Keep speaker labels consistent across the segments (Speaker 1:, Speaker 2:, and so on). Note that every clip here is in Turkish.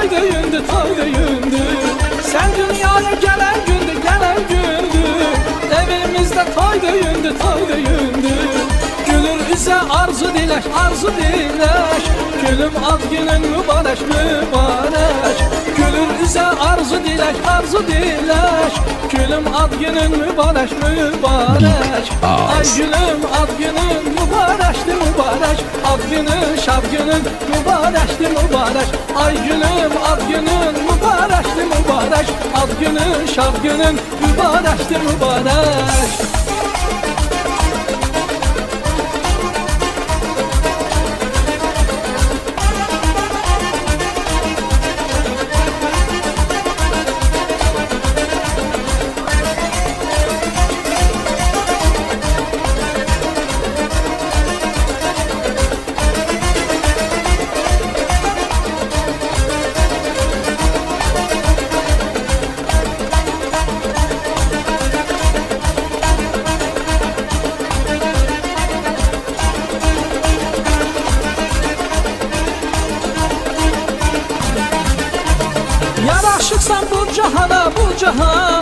Speaker 1: toy düğündü, toy düğündü. Sen dünyaya gelen gündü, gelen gündü. Evimizde toy düğündü, toy düğündü. Gülür üzə arzu diləş, arzu diləş. Gülüm ad günün mübarək, mübarək. Gülür üzə arzu diləş, arzu diləş. Gülüm ad günün mübarək, mübarək. Ay gülüm ad günün mübarəkdir, mübarək. Ad günün, şad günün mübarəkdir, mübarək. Ay gülüm ad günün mübarəkdir, mübarək. Ad günün, şad günün mübarəkdir, mübarək. Yaraşıksan bu cahana, bu cahana.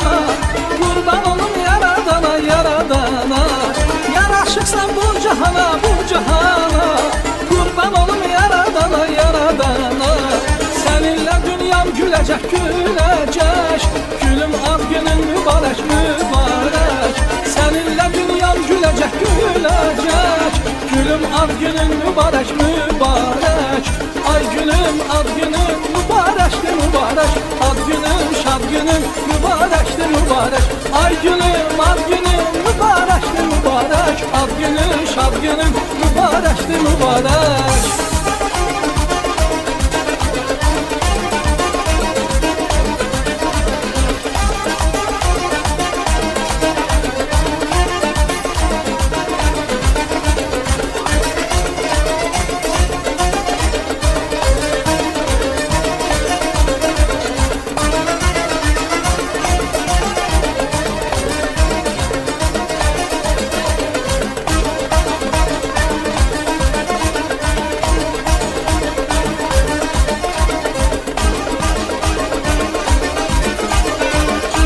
Speaker 1: Kurban olum yaradana, yaradana. Yaraşıksan bu cahana, bu cahana. Kurban olum yaradana, yaradana. Seninle dünyam gülecek, gülecek. Gülüm ad günün mübarek, mübarek. Seninle dünyam gülecek, gülecek. Gülüm ad günün mübarek, mübarek. Ay gülüm ad günün mübarektir, mübarek. Ad günün, şad günün mübarektir, mübarek. Ay gülüm ad günün mübarektir, mübarek. Ad günün, şad günün mübarektir, mübarek.